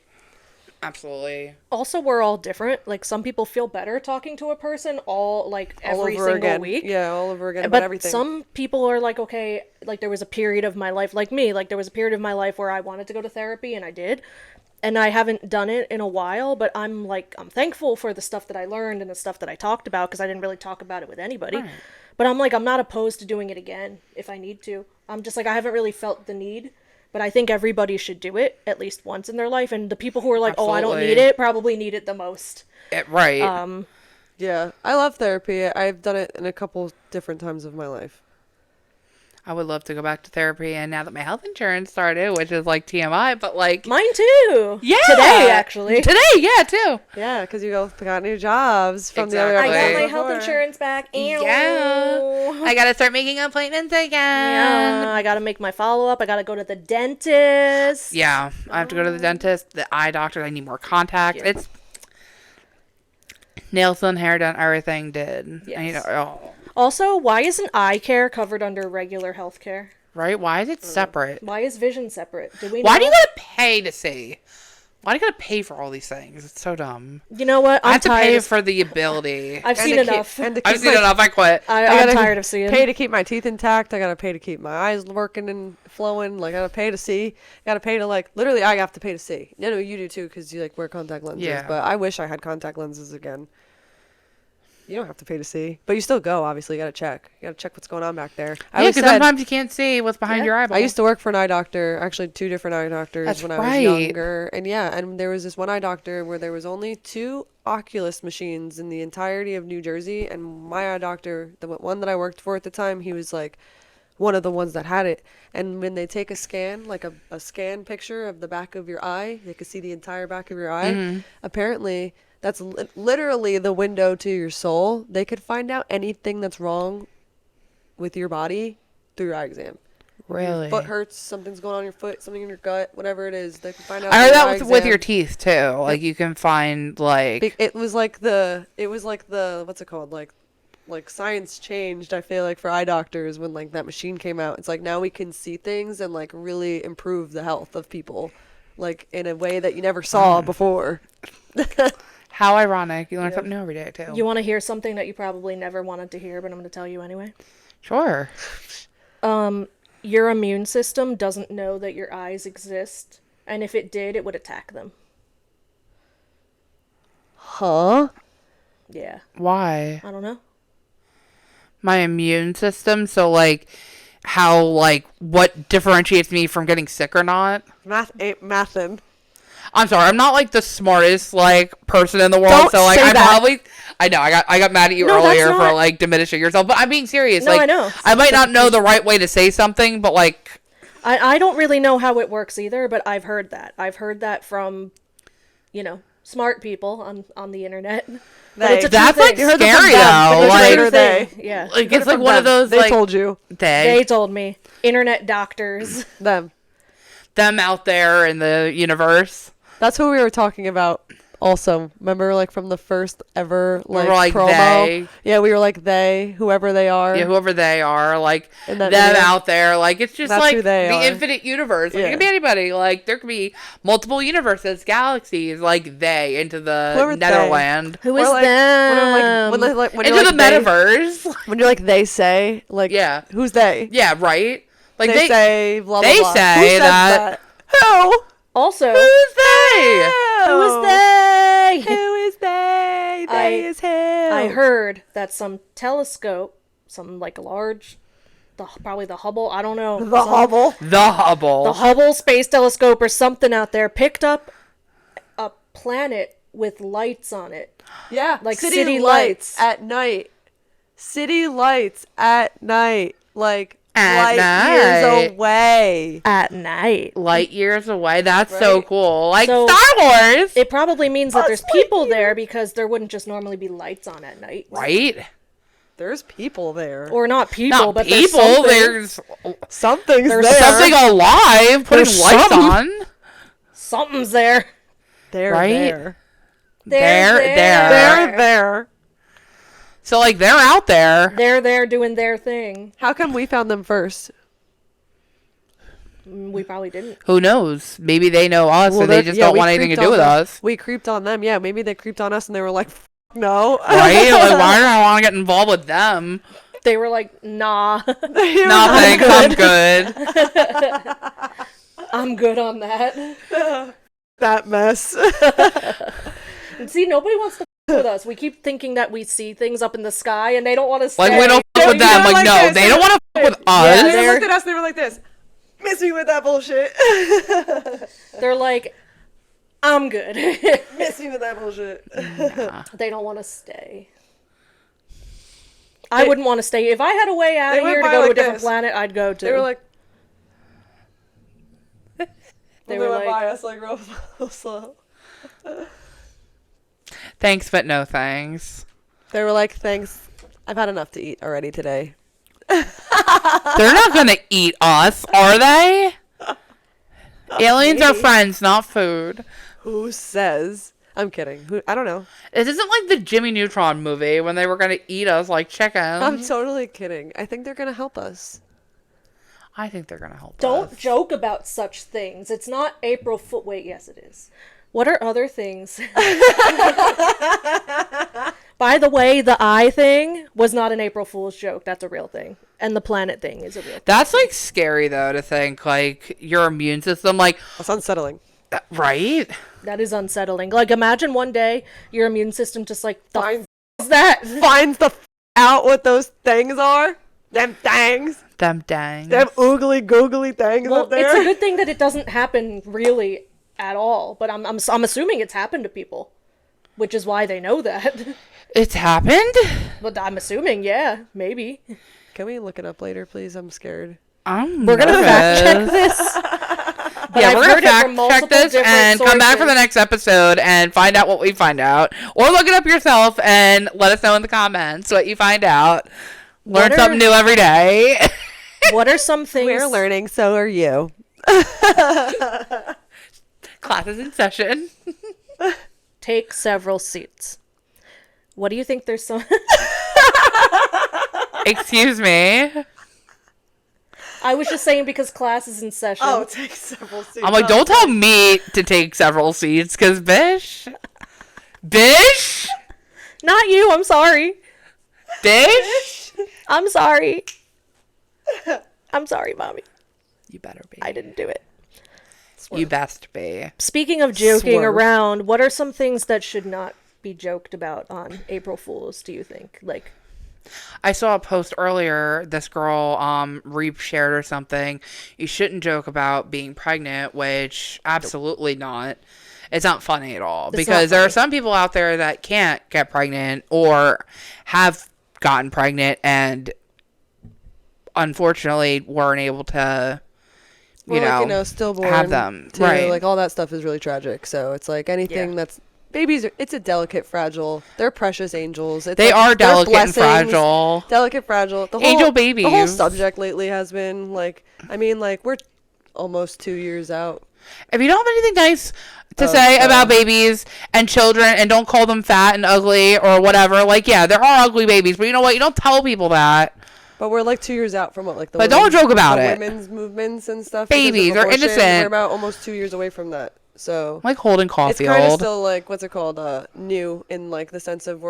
Speaker 3: absolutely.
Speaker 2: Also, we're all different. Like some people feel better talking to a person all
Speaker 1: All
Speaker 2: every
Speaker 1: over
Speaker 2: single
Speaker 1: again.
Speaker 2: week.
Speaker 1: Yeah, all over again about
Speaker 2: But
Speaker 1: everything.
Speaker 2: some people are like, okay, like there was a period of my life, like me, like there was a period of my life where I wanted to go to therapy and I did. And I haven't done it in a while, but I'm thankful for the stuff that I learned and the stuff that I talked about because I didn't really talk about it with anybody.
Speaker 3: Right.
Speaker 2: But I'm like, I'm not opposed to doing it again if I need to. I'm just like, I haven't really felt the need, but I think everybody should do it at least once in their life. And the people who are like, oh, I don't need
Speaker 3: Absolutely.
Speaker 2: it, probably need it the most.
Speaker 3: Right.
Speaker 1: Yeah, I love therapy. I've done it in a couple different times of my life.
Speaker 3: I would love to go back to therapy, and now that my health insurance started, which is like TMI, but like
Speaker 2: Mine too.
Speaker 3: yeah,
Speaker 2: Today, actually.
Speaker 3: today, yeah, too.
Speaker 1: Yeah, because you both got new jobs from the
Speaker 3: Exactly.
Speaker 1: other
Speaker 2: I got
Speaker 1: episode
Speaker 2: my health
Speaker 1: before.
Speaker 2: insurance back. Ew.
Speaker 3: Yeah. I gotta start making appointments again.
Speaker 2: Yeah, I gotta make my follow up. I gotta go to the dentist.
Speaker 3: Yeah, I have to go to the dentist, the eye doctor. I need more contact.
Speaker 2: Yeah.
Speaker 3: It's nails done, hair done, everything did. I need
Speaker 2: Yes. Also, why isn't eye care covered under regular health care?
Speaker 3: right? Why is it separate?
Speaker 2: Why is vision separate? Do we
Speaker 3: Why
Speaker 2: know?
Speaker 3: do you gotta pay to see? Why do you gotta pay for all these things? It's so dumb.
Speaker 2: You know what?
Speaker 3: I
Speaker 2: I'm
Speaker 3: have to
Speaker 2: tired.
Speaker 3: pay
Speaker 2: of-
Speaker 3: for the ability.
Speaker 2: I've
Speaker 1: And
Speaker 2: seen
Speaker 1: to keep-
Speaker 2: enough.
Speaker 1: and to
Speaker 3: I've
Speaker 1: keep
Speaker 3: seen
Speaker 1: my-
Speaker 3: enough. I quit.
Speaker 2: I'm
Speaker 1: gotta
Speaker 2: tired of seeing.
Speaker 1: Pay to keep my teeth intact. I gotta pay to keep my eyes working and flowing. Like I gotta pay to see. I gotta pay to like literally. I have to pay to see. No, you do too because you like wear contact lenses.
Speaker 3: Yeah.
Speaker 1: But I wish I had contact lenses again. You don't have to pay to see, but you still go. Obviously, you gotta check. You gotta check what's going on back there. I
Speaker 3: Yeah,
Speaker 1: always
Speaker 3: because
Speaker 1: said
Speaker 3: sometimes you can't see what's behind
Speaker 2: Yeah.
Speaker 3: your eyeball.
Speaker 1: I used to work for an eye doctor. Actually, 2 different eye doctors
Speaker 3: That's
Speaker 1: when I
Speaker 3: right.
Speaker 1: was younger. And yeah, and there was this one eye doctor where there was only 2 Oculus machines in the entirety of New Jersey. And my eye doctor, the one that I worked for at the time, he was like one of the ones that had it. And when they take a scan, like a scan picture of the back of your eye, they could see the entire back of your eye.
Speaker 3: Mm-hmm.
Speaker 1: Apparently, that's literally the window to your soul. They could find out anything that's wrong with your body through your eye exam.
Speaker 3: really.
Speaker 1: Foot hurts, something's going on in your foot, something in your gut, whatever it is, they can find out.
Speaker 3: I heard
Speaker 1: through
Speaker 3: that
Speaker 1: eye
Speaker 3: with your
Speaker 1: exam.
Speaker 3: teeth too. Like you can find like
Speaker 1: It was like the what's it called? Like science changed, I feel like, for eye doctors when like that machine came out. It's like now we can see things and like really improve the health of people. like in a way that you never saw before.
Speaker 3: How ironic. You learn
Speaker 1: Yeah.
Speaker 3: something new every day, too.
Speaker 2: You want to hear something that you probably never wanted to hear, but I'm going to tell you anyway.
Speaker 3: Sure.
Speaker 2: Your immune system doesn't know that your eyes exist, and if it did, it would attack them.
Speaker 1: Huh?
Speaker 2: Yeah,
Speaker 3: Why?
Speaker 2: I don't know.
Speaker 3: My immune system, so, like, how, like, what differentiates me from getting sick or not?
Speaker 1: Math ain't mathin'.
Speaker 3: I'm sorry, I'm not like the smartest like person in the world,
Speaker 1: Don't
Speaker 3: so like
Speaker 1: say
Speaker 3: I
Speaker 1: that.
Speaker 3: probably I know I got mad at you
Speaker 2: No, that's
Speaker 3: earlier for
Speaker 2: not-
Speaker 3: like diminishing yourself, but I'm being serious.
Speaker 2: No,
Speaker 3: like
Speaker 2: I know.
Speaker 3: I might not know the right way to say something, but like
Speaker 2: I don't really know how it works either, but I've heard that. I've heard that from, smart people on the internet. But it's a true
Speaker 3: that's like
Speaker 2: thing.
Speaker 1: You heard that
Speaker 3: scary
Speaker 1: from them.
Speaker 3: though.
Speaker 1: It's a
Speaker 3: Like,
Speaker 1: true
Speaker 2: True
Speaker 1: they.
Speaker 2: thing. Yeah.
Speaker 3: like
Speaker 1: Heard
Speaker 3: it's
Speaker 1: it
Speaker 3: like
Speaker 1: from
Speaker 3: one of
Speaker 1: them.
Speaker 3: those
Speaker 1: They
Speaker 3: like
Speaker 1: told you.
Speaker 2: They told me. Internet doctors.
Speaker 1: Them.
Speaker 3: them out there in the universe.
Speaker 1: That's who we were talking about. Also, remember, like from the first ever
Speaker 3: We were like
Speaker 1: promo.
Speaker 3: they.
Speaker 1: Yeah, we were like they, whoever they are.
Speaker 3: Yeah, whoever they are, like
Speaker 1: In
Speaker 3: them
Speaker 1: that video.
Speaker 3: out there, like it's just
Speaker 1: That's
Speaker 3: like
Speaker 1: who they
Speaker 3: the
Speaker 1: are.
Speaker 3: infinite universe. Like, it
Speaker 1: Yeah.
Speaker 3: could be anybody. Like there could be multiple universes, galaxies. Like they into the
Speaker 1: Whoever they.
Speaker 3: Netherland,
Speaker 2: Who
Speaker 1: Or
Speaker 2: is
Speaker 1: like,
Speaker 2: them?
Speaker 1: when
Speaker 3: into
Speaker 1: you're
Speaker 3: the
Speaker 1: like they,
Speaker 3: metaverse.
Speaker 1: when you're like they say, like,
Speaker 3: Yeah.
Speaker 1: who's they?
Speaker 3: Yeah, right. Like
Speaker 1: They say blah blah
Speaker 3: they
Speaker 1: blah.
Speaker 3: say
Speaker 1: Who says
Speaker 3: that-
Speaker 1: Who?
Speaker 2: Also,
Speaker 3: who's they?
Speaker 2: who is they?
Speaker 1: Who is they? They is who?
Speaker 2: I heard that some telescope, some like large, probably the Hubble, I don't know.
Speaker 1: the Hubble.
Speaker 3: The Hubble.
Speaker 2: The Hubble Space Telescope or something out there picked up a planet with lights on it.
Speaker 1: Yeah,
Speaker 2: Like
Speaker 1: city,
Speaker 2: city
Speaker 1: lights
Speaker 2: lights.
Speaker 1: at night. City lights at night, like
Speaker 3: At
Speaker 1: light
Speaker 3: night.
Speaker 1: years away.
Speaker 2: At night.
Speaker 3: Light years away. That's so
Speaker 1: Right.
Speaker 3: cool. Like
Speaker 2: So-
Speaker 3: Star Wars.
Speaker 2: It probably means that there's
Speaker 1: That's
Speaker 2: people
Speaker 1: light
Speaker 2: there because there wouldn't just normally be lights on at night.
Speaker 3: Right?
Speaker 1: There's people there.
Speaker 2: Or not people,
Speaker 3: Not
Speaker 2: but
Speaker 3: people.
Speaker 2: there's
Speaker 1: Something's
Speaker 2: There's
Speaker 1: there.
Speaker 3: something alive. Putting
Speaker 2: There's
Speaker 3: lights
Speaker 2: something.
Speaker 3: on.
Speaker 2: something's there.
Speaker 1: They're
Speaker 3: Right?
Speaker 1: there.
Speaker 3: They're
Speaker 1: They're there.
Speaker 3: So like they're out there.
Speaker 2: They're there doing their thing.
Speaker 1: How come we found them first?
Speaker 2: We probably didn't.
Speaker 3: Who knows? Maybe they know us and they
Speaker 1: they're-
Speaker 3: just
Speaker 1: yeah,
Speaker 3: don't
Speaker 1: we
Speaker 3: want anything to
Speaker 1: creeped
Speaker 3: do
Speaker 1: on
Speaker 3: with
Speaker 1: them.
Speaker 3: us.
Speaker 1: We creeped on them. Yeah, maybe they creeped on us and they were like, no.
Speaker 3: Right? Like why do I want to get involved with them?
Speaker 2: They were like, nah,
Speaker 1: They were
Speaker 3: No
Speaker 1: like,
Speaker 3: thanks, I'm good.
Speaker 2: I'm good on that.
Speaker 1: that mess.
Speaker 2: And see, nobody wants to with us. We keep thinking that we see things up in the sky and they don't want to stay.
Speaker 3: Like we don't fuck
Speaker 1: Yeah,
Speaker 3: with
Speaker 1: you
Speaker 3: them.
Speaker 1: know,
Speaker 3: Like
Speaker 1: like
Speaker 3: no,
Speaker 1: this.
Speaker 3: they don't want to fuck with
Speaker 2: Yeah,
Speaker 3: us.
Speaker 1: They
Speaker 2: they're-
Speaker 1: looked at us and they were like this. Miss me with that bullshit.
Speaker 2: They're like, I'm good.
Speaker 1: Miss me with that bullshit.
Speaker 2: They don't want to stay. I wouldn't want to stay. If I had a way out
Speaker 1: They
Speaker 2: of
Speaker 1: went
Speaker 2: here to
Speaker 1: by
Speaker 2: go to a
Speaker 1: like
Speaker 2: different
Speaker 1: this.
Speaker 2: planet, I'd go to.
Speaker 1: They were like,
Speaker 2: They
Speaker 1: they
Speaker 2: were
Speaker 1: went
Speaker 2: like-
Speaker 1: by us like real slow.
Speaker 3: Thanks, but no thanks.
Speaker 1: They were like, thanks. I've had enough to eat already today.
Speaker 3: They're not gonna eat us, are they? Aliens are
Speaker 1: Maybe.
Speaker 3: friends, not food.
Speaker 1: Who says? I'm kidding. Who? I don't know.
Speaker 3: It isn't like the Jimmy Neutron movie when they were gonna eat us like chickens.
Speaker 1: I'm totally kidding. I think they're gonna help us.
Speaker 3: I think they're gonna help
Speaker 2: Don't
Speaker 3: us.
Speaker 2: joke about such things. It's not April Fool. Wait, yes, it is. What are other things? By the way, the eye thing was not an April Fool's joke. That's a real thing. And the planet thing is a real thing.
Speaker 3: That's like scary though to think like your immune system, like
Speaker 1: That's unsettling.
Speaker 3: right?
Speaker 2: That is unsettling. Like, imagine one day your immune system just like, the
Speaker 1: Finds,
Speaker 2: f- is that?
Speaker 1: finds the out what those things are. Them things.
Speaker 3: Them dang.
Speaker 1: Them oogly googly things
Speaker 2: Well,
Speaker 1: up there.
Speaker 2: it's a good thing that it doesn't happen really at all. But I'm assuming it's happened to people, which is why they know that.
Speaker 3: It's happened?
Speaker 2: But I'm assuming, yeah, maybe.
Speaker 1: Can we look it up later, please? I'm scared.
Speaker 2: We're gonna fact check this. But
Speaker 3: Yeah,
Speaker 2: I've
Speaker 3: we're
Speaker 2: heard
Speaker 3: gonna
Speaker 2: it from
Speaker 3: fact check
Speaker 2: multiple
Speaker 3: this
Speaker 2: different
Speaker 3: and come back for the
Speaker 2: sources.
Speaker 3: next episode and find out what we find out. Or look it up yourself and let us know in the comments what you find out. Learn
Speaker 2: What are-
Speaker 3: something new every day.
Speaker 2: What are some things?
Speaker 1: We're learning, so are you.
Speaker 3: Class is in session.
Speaker 2: Take several seats. What do you think? There's some.
Speaker 3: Excuse me.
Speaker 2: I was just saying because class is in session.
Speaker 1: Oh, take several seats.
Speaker 3: I'm like, don't tell me to take several seats, because bish.
Speaker 2: Not you, I'm sorry.
Speaker 3: Bish.
Speaker 2: I'm sorry. I'm sorry, Mommy.
Speaker 3: You better be.
Speaker 2: I didn't do it.
Speaker 3: You best be.
Speaker 2: Speaking of joking
Speaker 1: Swerve.
Speaker 2: around, what are some things that should not be joked about on April Fools, do you think? Like,
Speaker 3: I saw a post earlier, this girl re-shared or something. You shouldn't joke about being pregnant, which absolutely not. It's not funny at all.
Speaker 2: It's
Speaker 3: Because
Speaker 2: not
Speaker 3: there are
Speaker 2: funny.
Speaker 3: some people out there that can't get pregnant or have gotten pregnant and unfortunately weren't able to,
Speaker 1: stillborn
Speaker 3: have them.
Speaker 1: too.
Speaker 3: Right.
Speaker 1: Like all that stuff is really tragic. So it's like anything
Speaker 2: Yeah.
Speaker 1: that's babies. It's a delicate, fragile. They're precious angels. It's
Speaker 3: They
Speaker 1: like,
Speaker 3: are
Speaker 1: they're
Speaker 3: delicate and
Speaker 1: blessings.
Speaker 3: fragile.
Speaker 1: Delicate, fragile. The whole,
Speaker 3: Angel
Speaker 1: The whole
Speaker 3: babies.
Speaker 1: subject lately has been like, I mean, like we're almost 2 years out.
Speaker 3: If you don't have anything nice to
Speaker 1: Oh,
Speaker 3: say
Speaker 1: so-
Speaker 3: about babies and children, and don't call them fat and ugly or whatever, like, yeah, there are ugly babies, but you know what? You don't tell people that.
Speaker 1: But we're like 2 years out from what, like the
Speaker 3: But don't joke about
Speaker 1: the
Speaker 3: it.
Speaker 1: women's movements and stuff. because of
Speaker 3: Babies are
Speaker 1: abortion.
Speaker 3: innocent.
Speaker 1: We're about almost 2 years away from that. So
Speaker 3: Like Holden
Speaker 1: it's kind of
Speaker 3: Caulfield.
Speaker 1: still like what's it called? New in like the sense of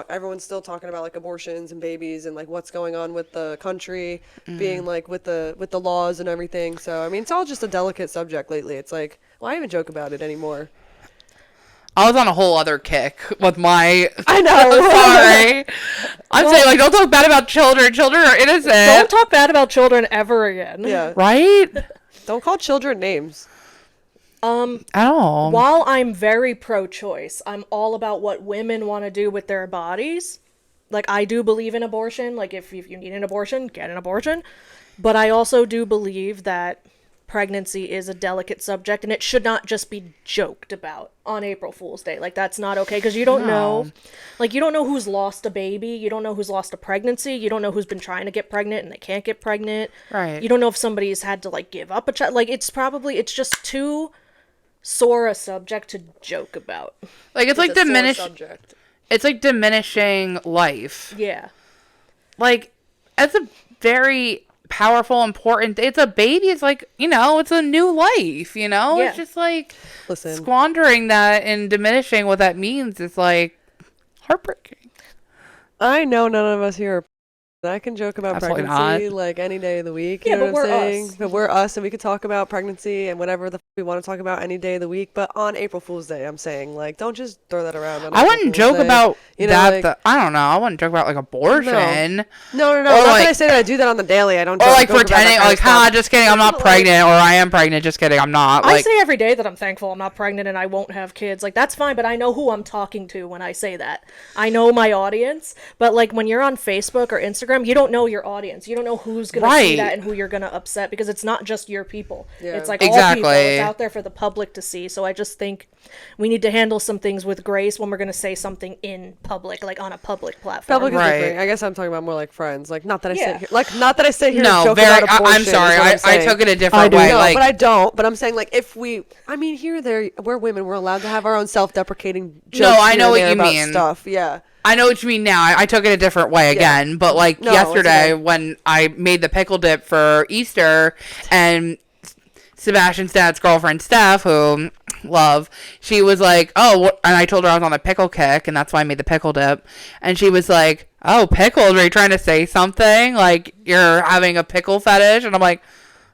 Speaker 1: everyone's still talking about like abortions and babies and like what's going on with the country being like with the laws and everything. So I mean, it's all just a delicate subject lately. It's like, why even joke about it anymore?
Speaker 3: I was on a whole other kick with my.
Speaker 1: I know.
Speaker 3: Sorry. I'm saying, like, don't talk bad about children. Children are innocent.
Speaker 2: don't talk bad about children ever again.
Speaker 1: Yeah.
Speaker 3: Right?
Speaker 1: Don't call children names.
Speaker 3: At all.
Speaker 2: While I'm very pro-choice, I'm all about what women want to do with their bodies. Like, I do believe in abortion. Like, if you need an abortion, get an abortion. But I also do believe that pregnancy is a delicate subject, and it should not just be joked about on April Fool's Day. Like, that's not okay, because you don't know. Like, you don't know who's lost a baby. You don't know who's lost a pregnancy. You don't know who's been trying to get pregnant and they can't get pregnant.
Speaker 3: Right.
Speaker 2: You don't know if somebody's had to, like, give up a child. Like, it's just too sore a subject to joke about.
Speaker 3: Like, it's like
Speaker 1: a sore
Speaker 3: diminish.
Speaker 1: subject.
Speaker 3: It's like diminishing life.
Speaker 2: Yeah.
Speaker 3: Like, it's a very powerful, important. It's a baby. It's like, it's a new life,
Speaker 2: Yeah.
Speaker 3: It's just like
Speaker 1: Listen.
Speaker 3: squandering that and diminishing what that means is like heartbreaking.
Speaker 1: I know none of us here are. I can joke about
Speaker 3: Absolutely
Speaker 1: pregnancy like any day of the week.
Speaker 2: Yeah,
Speaker 1: You know
Speaker 2: but
Speaker 1: what I'm
Speaker 2: we're
Speaker 1: saying?
Speaker 2: us.
Speaker 1: But we're us, and we could talk about pregnancy and whatever the we want to talk about any day of the week. But on April Fool's Day, I'm saying like don't just throw that around. On
Speaker 3: I
Speaker 1: April
Speaker 3: wouldn't
Speaker 1: Fool's
Speaker 3: joke
Speaker 1: Day.
Speaker 3: about
Speaker 1: You know,
Speaker 3: that.
Speaker 1: like-
Speaker 3: I don't know. I wouldn't joke about like abortion.
Speaker 1: No.
Speaker 3: Or,
Speaker 1: Not that I
Speaker 3: like-
Speaker 1: say that I do that on the daily. I don't.
Speaker 3: Or
Speaker 1: joke
Speaker 3: like
Speaker 1: about that
Speaker 3: pretending,
Speaker 1: kind of
Speaker 3: like,
Speaker 1: stuff.
Speaker 3: just kidding, I'm not
Speaker 1: Like-
Speaker 3: pregnant, or I am pregnant, just kidding, I'm not.
Speaker 2: I
Speaker 3: Like,
Speaker 2: say every day that I'm thankful I'm not pregnant and I won't have kids. Like, that's fine, but I know who I'm talking to when I say that. I know my audience, but like when you're on Facebook or Instagram, you don't know your audience. You don't know who's going to see
Speaker 3: Right.
Speaker 2: that and who you're going to upset, because it's not just your people.
Speaker 1: Yeah.
Speaker 2: It's like all
Speaker 3: Exactly.
Speaker 2: people. It's out there for the public to see. So I just think we need to handle some things with grace when we're going to say something in public, like on a public platform.
Speaker 1: Public is
Speaker 3: Right.
Speaker 1: different. I guess I'm talking about more like friends. Like not that I
Speaker 2: Yeah.
Speaker 1: sit here. Like not that I sit here. and
Speaker 3: no,
Speaker 1: joke
Speaker 3: very,
Speaker 1: about abortion,
Speaker 3: I'm sorry,
Speaker 1: is what
Speaker 3: I
Speaker 1: I'm saying.
Speaker 3: took it a different
Speaker 2: do.
Speaker 3: way.
Speaker 1: No,
Speaker 3: Like,
Speaker 1: but I don't. But I'm saying, like, if we, I mean, here, there, we're women. We're allowed to have our own self-deprecating jokes.
Speaker 3: I
Speaker 1: here
Speaker 3: know
Speaker 1: and
Speaker 3: what
Speaker 1: there
Speaker 3: you
Speaker 1: about
Speaker 3: mean.
Speaker 1: Stuff, yeah.
Speaker 3: I know what you mean now. I took it a different way again. But like
Speaker 1: No, it's
Speaker 3: yesterday
Speaker 1: okay.
Speaker 3: when I made the pickle dip for Easter, and Sebastian's dad's girlfriend Steph, who love, she was like, "Oh," and I told her I was on a pickle kick, and that's why I made the pickle dip. And she was like, "Oh, pickles? Are you trying to say something? Like you're having a pickle fetish?" And I'm like,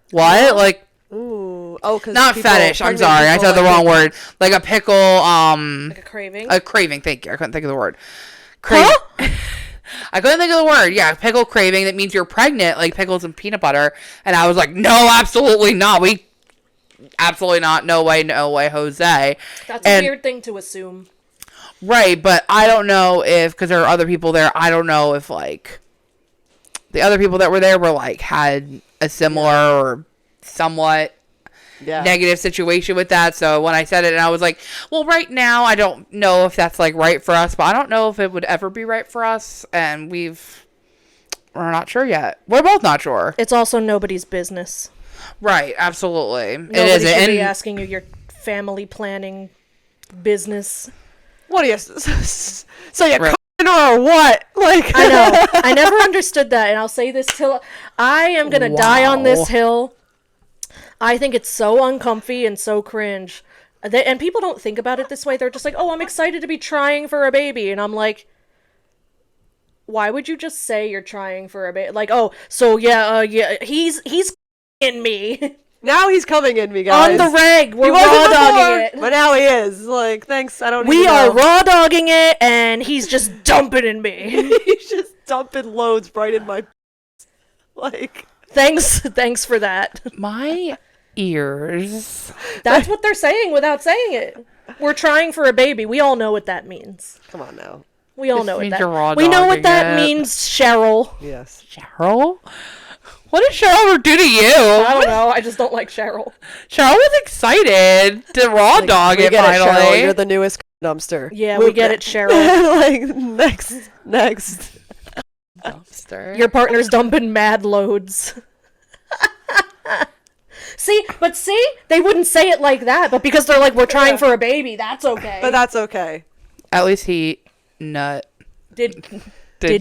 Speaker 3: "What?" Like,
Speaker 1: Ooh. Oh, because
Speaker 3: not fetish. I'm sorry, I said the wrong word. Like a pickle.
Speaker 2: Like a craving.
Speaker 3: A craving. Thank you. I couldn't think of the word. Craving. I couldn't think of the word. Yeah, pickle craving. That means you're pregnant, like pickles and peanut butter. And I was like, no, absolutely not. Absolutely not. No way, Jose.
Speaker 2: That's a
Speaker 3: And-
Speaker 2: weird thing to assume.
Speaker 3: Right, but I don't know if, because there are other people there, I don't know if, like, the other people that were there were, like, had a similar or somewhat negative situation with that. So when I said it, and I was like, well, right now I don't know if that's like right for us, but I don't know if it would ever be right for us, and we're not sure yet. We're both not sure.
Speaker 2: It's also nobody's business.
Speaker 3: Right, absolutely.
Speaker 2: Nobody
Speaker 3: it isn't.
Speaker 2: should be
Speaker 3: And
Speaker 2: asking you your family planning business.
Speaker 1: What do you? So you
Speaker 3: Right.
Speaker 1: or what? Like,
Speaker 2: I know. I never understood that, and I'll say this till I am gonna die on this hill. I think it's so uncomfy and so cringe. And people don't think about it this way. They're just like, oh, I'm excited to be trying for a baby. And I'm like, why would you just say you're trying for a baby? Like, oh, so yeah, he's in me.
Speaker 1: now he's coming in me, guys.
Speaker 2: On the reg. We're
Speaker 1: He
Speaker 2: raw
Speaker 1: wasn't before,
Speaker 2: dogging it.
Speaker 1: but now he is. Like, thanks. I don't.
Speaker 2: We
Speaker 1: even
Speaker 2: are
Speaker 1: know.
Speaker 2: raw dogging it, and he's just dumping in me.
Speaker 1: He's just dumping loads right in my. Like,
Speaker 2: Thanks for that.
Speaker 3: My ears.
Speaker 2: That's what they're saying without saying it. We're trying for a baby. We all know what that means.
Speaker 1: come on now.
Speaker 2: We all
Speaker 3: Just
Speaker 2: know what
Speaker 3: means
Speaker 2: that.
Speaker 3: you're raw
Speaker 2: We know what
Speaker 3: dogging
Speaker 2: that
Speaker 3: it.
Speaker 2: means, Cheryl.
Speaker 1: Yes.
Speaker 3: Cheryl? What did Cheryl ever do to you?
Speaker 2: I don't know. I just don't like Cheryl.
Speaker 3: Cheryl was excited to raw dog
Speaker 1: we
Speaker 3: it
Speaker 1: get it, Cheryl.
Speaker 3: finally.
Speaker 1: You're the newest dumpster.
Speaker 2: Yeah,
Speaker 1: Move
Speaker 2: we get it, Cheryl.
Speaker 1: like, next.
Speaker 3: Dumpster.
Speaker 2: Your partner's dumping mad loads. See, they wouldn't say it like that, but because they're like, we're trying for a baby, that's okay.
Speaker 1: But that's okay.
Speaker 3: At least he nut.
Speaker 2: Did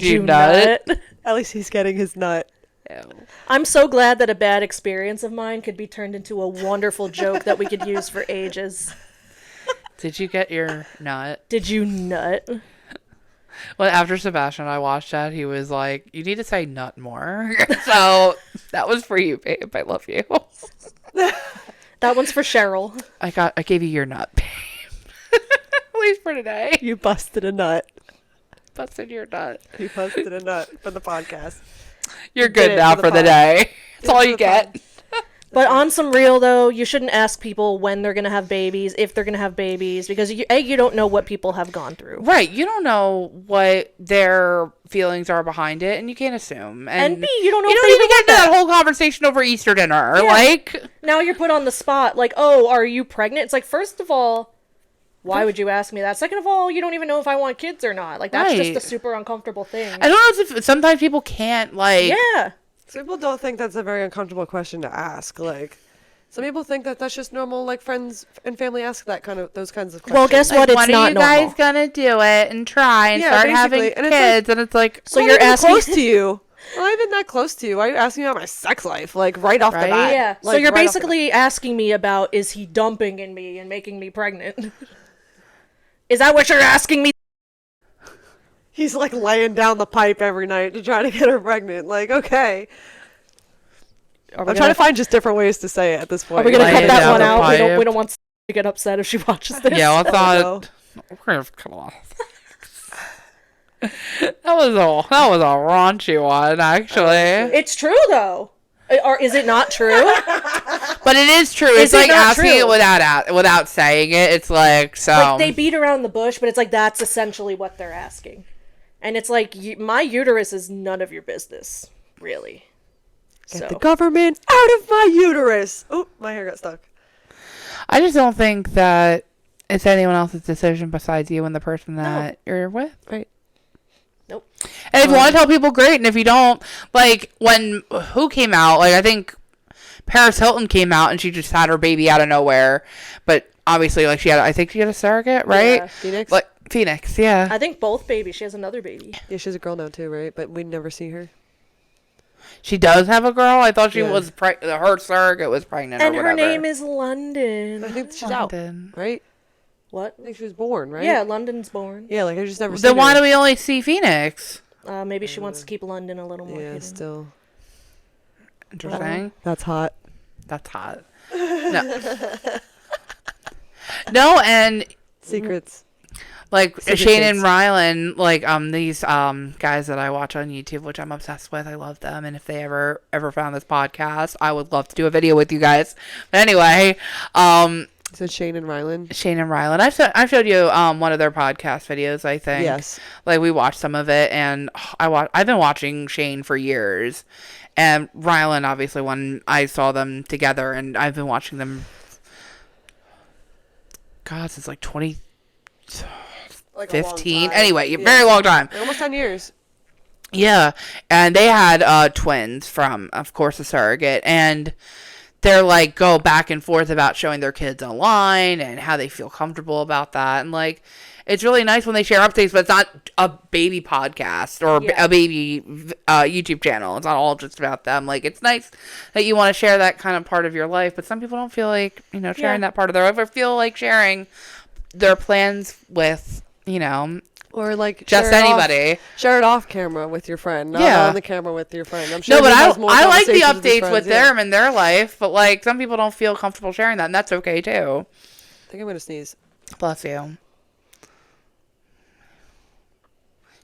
Speaker 2: you
Speaker 3: nut?
Speaker 1: At least he's getting his nut.
Speaker 3: Ew.
Speaker 2: I'm so glad that a bad experience of mine could be turned into a wonderful joke that we could use for ages.
Speaker 3: Did you get your nut?
Speaker 2: Did you nut?
Speaker 3: Well, after Sebastian and I watched that, he was like, you need to say nut more. So that was for you, babe. I love you.
Speaker 2: That one's for Cheryl.
Speaker 3: I gave you your nut, babe. At least for today.
Speaker 1: You busted a nut.
Speaker 3: Busted your nut.
Speaker 1: You busted a nut for the podcast.
Speaker 3: You're
Speaker 1: did
Speaker 3: good
Speaker 1: it
Speaker 3: now
Speaker 1: for the
Speaker 3: for the
Speaker 1: pod.
Speaker 3: day. That's
Speaker 1: Did it
Speaker 3: all
Speaker 1: for
Speaker 3: you
Speaker 1: the
Speaker 3: get.
Speaker 1: pod.
Speaker 2: But on some real though, you shouldn't ask people when they're gonna have babies, if they're gonna have babies, because you don't know what people have gone through.
Speaker 3: Right. You don't know what their feelings are behind it, and you can't assume.
Speaker 2: And B, you don't know
Speaker 3: you
Speaker 2: if
Speaker 3: don't
Speaker 2: they
Speaker 3: need to
Speaker 2: even
Speaker 3: get
Speaker 2: want
Speaker 3: into that
Speaker 2: that.
Speaker 3: whole conversation over Easter dinner.
Speaker 2: Yeah.
Speaker 3: Like,
Speaker 2: Now you're put on the spot, like, oh, are you pregnant? It's like, first of all, why would you ask me that? Second of all, you don't even know if I want kids or not. Like, that's just
Speaker 3: Right.
Speaker 2: a super uncomfortable thing.
Speaker 3: I don't know if sometimes people can't, like,
Speaker 2: Yeah.
Speaker 1: Some people don't think that's a very uncomfortable question to ask. Like, some people think that that's just normal. Like, friends and family ask those kinds of questions.
Speaker 2: Well, guess
Speaker 3: like,
Speaker 2: what? It's
Speaker 3: when
Speaker 2: not
Speaker 3: are you
Speaker 2: normal.
Speaker 3: guys gonna do it and try and
Speaker 1: Yeah,
Speaker 3: start having
Speaker 1: basically. And it's
Speaker 3: kids? And it's like,
Speaker 2: So
Speaker 1: Not
Speaker 2: you're
Speaker 1: even
Speaker 2: asking
Speaker 1: close to you. Not even that close to you. Why are you asking me about my sex life? Like, right off the
Speaker 3: Right?
Speaker 1: bat.
Speaker 2: Yeah. So
Speaker 1: Like,
Speaker 2: you're
Speaker 1: right off the
Speaker 2: basically asking me about, is he dumping in me and making me pregnant? Is that what you're asking me?
Speaker 1: bat. He's like laying down the pipe every night to try to get her pregnant. Like, okay. I'm trying to find just different ways to say it at this point.
Speaker 2: Are we gonna
Speaker 3: Lay
Speaker 2: cut
Speaker 3: it
Speaker 2: that
Speaker 3: down
Speaker 2: one
Speaker 3: the
Speaker 2: out? We don't
Speaker 3: pipe.
Speaker 2: want to get upset if she watches this.
Speaker 3: yeah, I
Speaker 1: no.
Speaker 3: thought, we're gonna come on. That was a raunchy one, actually.
Speaker 2: It's true though. Or is it not true?
Speaker 3: But it is true.
Speaker 2: Is
Speaker 3: It's
Speaker 2: it
Speaker 3: like
Speaker 2: not
Speaker 3: asking
Speaker 2: true?
Speaker 3: it without saying it. It's like, so.
Speaker 2: Like they beat around the bush, but it's like that's essentially what they're asking. And it's like my uterus is none of your business, really.
Speaker 1: Get the government out of my uterus. Oh, my hair got stuck.
Speaker 3: I just don't think that it's anyone else's decision besides you and the person that you're with.
Speaker 1: Right.
Speaker 2: Nope.
Speaker 3: And if you want to tell people, great. And if you don't, like, when who came out, like, I think Paris Hilton came out and she just had her baby out of nowhere. But obviously, like, I think she had a surrogate, right?
Speaker 2: Yeah.
Speaker 1: Phoenix?
Speaker 3: Like, Phoenix, yeah.
Speaker 2: I think both babies. She has another baby.
Speaker 1: Yeah, she's a girl now too, right? But we never see her.
Speaker 3: She does have a girl. I thought she
Speaker 1: Yeah.
Speaker 3: was her surrogate was pregnant
Speaker 2: And
Speaker 3: or
Speaker 2: her
Speaker 3: whatever.
Speaker 2: name is London.
Speaker 1: I think she's
Speaker 3: London.
Speaker 1: out, right?
Speaker 2: What?
Speaker 1: I think she was born, right?
Speaker 2: Yeah, London's born.
Speaker 1: Yeah, like I just never seen
Speaker 3: Then why
Speaker 1: her.
Speaker 3: do we only see Phoenix?
Speaker 2: Maybe she wants to keep London a little more
Speaker 1: Yeah,
Speaker 2: hidden.
Speaker 1: still.
Speaker 3: Interesting.
Speaker 1: That's hot.
Speaker 3: That's hot. No. No, and
Speaker 1: Secrets.
Speaker 3: like
Speaker 1: Secret
Speaker 3: Shane
Speaker 1: kids.
Speaker 3: and Rylan, like these guys that I watch on YouTube, which I'm obsessed with. I love them, and if they ever found this podcast, I would love to do a video with you guys. But anyway,
Speaker 1: So Shane and Rylan.
Speaker 3: Shane and Rylan, I've showed you one of their podcast videos. I think
Speaker 1: Yes.
Speaker 3: like we watched some of it, and I've been watching Shane for years, and Rylan obviously when I saw them together, and I've been watching them. God, since like 2015.
Speaker 1: Like a long time.
Speaker 3: Anyway,
Speaker 1: Yeah.
Speaker 3: very long time.
Speaker 1: Like almost 10 years.
Speaker 3: Yeah, and they had twins from, of course, a surrogate, and they're like go back and forth about showing their kids online and how they feel comfortable about that, and like it's really nice when they share updates, but it's not a baby podcast or
Speaker 2: Yeah.
Speaker 3: a baby YouTube channel. It's not all just about them. Like, it's nice that you want to share that kind of part of your life, but some people don't feel like, sharing that part of their life, or feel like sharing their plans with,
Speaker 1: Or like
Speaker 3: just anybody.
Speaker 1: Share it off camera with your friend, not on the camera with your friend. I'm sure.
Speaker 3: No, but
Speaker 1: he has more
Speaker 3: I like the
Speaker 1: conversations his
Speaker 3: updates with
Speaker 1: friends,
Speaker 3: them and their life, but like some people don't feel comfortable sharing that, and that's okay too.
Speaker 1: I think I'm gonna sneeze.
Speaker 3: Bless you.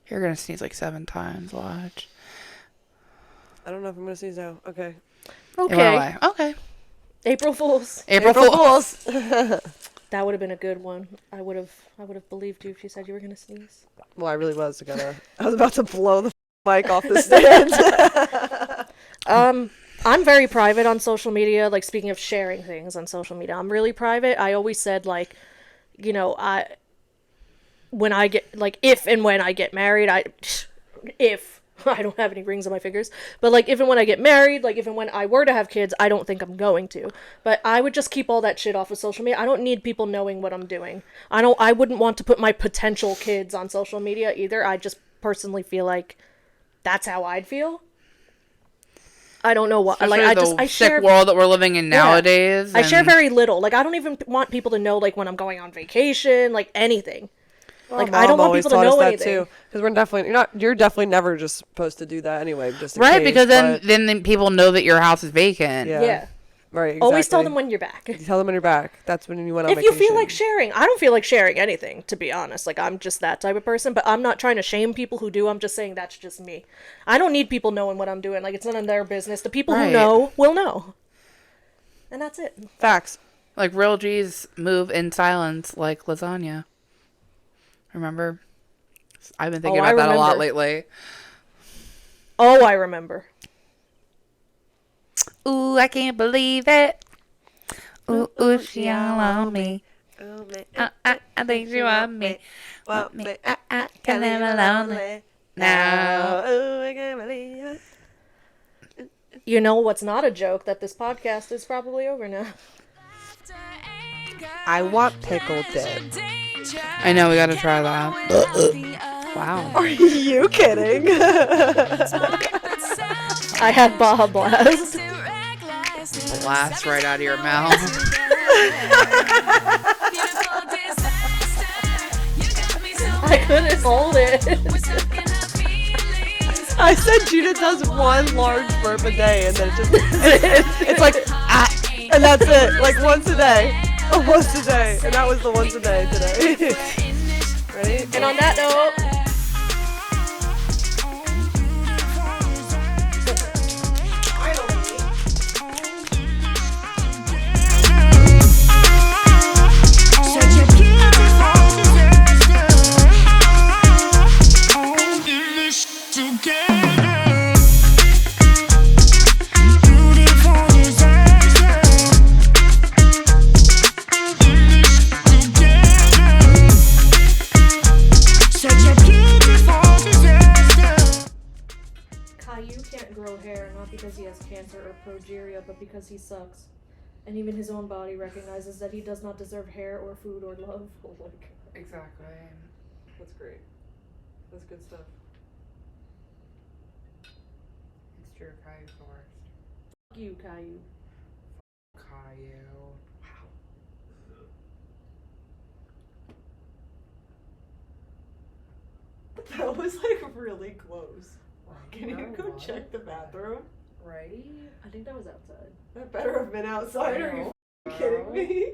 Speaker 3: You're gonna sneeze like 7 times. Watch.
Speaker 1: I don't know if I'm gonna sneeze now. Okay.
Speaker 3: It went away. Okay.
Speaker 2: April Fools.
Speaker 3: April Fools.
Speaker 2: That would have been a good one. I would have believed you if you said you were gonna sneeze.
Speaker 1: Well, I really was gonna. I was about to blow the mic off the stand.
Speaker 2: I'm very private on social media. Like, speaking of sharing things on social media, I'm really private. I always said, like, when I get, like, if and when I get married, if I don't have any rings on my fingers, but like, if and when I get married, like, if and when I were to have kids, I don't think I'm going to, but I would just keep all that shit off of social media. I don't need people knowing what I'm doing. I wouldn't want to put my potential kids on social media either. I just personally feel like that's how I'd feel. I don't know what.
Speaker 3: Especially
Speaker 2: Like, I
Speaker 3: sick
Speaker 2: share
Speaker 3: world that we're living in nowadays.
Speaker 2: I share very little. Like, I don't even want people to know, like, when I'm going on vacation, like, anything. Like, I don't want people to know anything.
Speaker 1: Because you're definitely never just supposed to do that anyway. Just in
Speaker 3: right,
Speaker 1: case,
Speaker 3: because then people know that your house is vacant.
Speaker 2: Yeah.
Speaker 1: Right. Exactly.
Speaker 2: Always tell them when you're back.
Speaker 1: Tell them when you're back. That's when you went on
Speaker 2: If
Speaker 1: vacation.
Speaker 2: you feel like sharing. I don't feel like sharing anything, to be honest. Like, I'm just that type of person, but I'm not trying to shame people who do. I'm just saying that's just me. I don't need people knowing what I'm doing. Like, it's none of their business. The people who know will know. And that's it.
Speaker 1: Facts.
Speaker 3: Like, real G's move in silence like lasagna. Remember? I've been thinking about that a lot lately.
Speaker 2: Oh, I remember.
Speaker 3: Ooh, I can't believe it. Ooh, she all on me. I think she want me. Want me. I can live lonely now.
Speaker 1: Ooh, I can't believe it.
Speaker 2: You know what's not a joke? That this podcast is probably over now.
Speaker 1: I want pickled dip.
Speaker 3: I know, we gotta try that. Wow.
Speaker 1: Are you kidding?
Speaker 2: I had Baja Blast.
Speaker 3: Blast right out of your mouth.
Speaker 2: I couldn't hold it.
Speaker 1: I said Gina does one large burp a day, and then it's like, and that's it. Like once a day. Once a day. And that was the once a day today. Ready?
Speaker 2: And on that note, because he has cancer or progeria, but because he sucks. And even his own body recognizes that he does not deserve hair or food or love. Oh my God.
Speaker 3: Exactly.
Speaker 1: That's great. That's good stuff.
Speaker 3: It's true, Caillou Forest.
Speaker 2: Fuck you, Caillou.
Speaker 3: Caillou. Wow.
Speaker 1: That was like really close. Can you go check the bathroom?
Speaker 3: Right?
Speaker 2: I think that was outside.
Speaker 1: That better have been outside. Are you kidding me?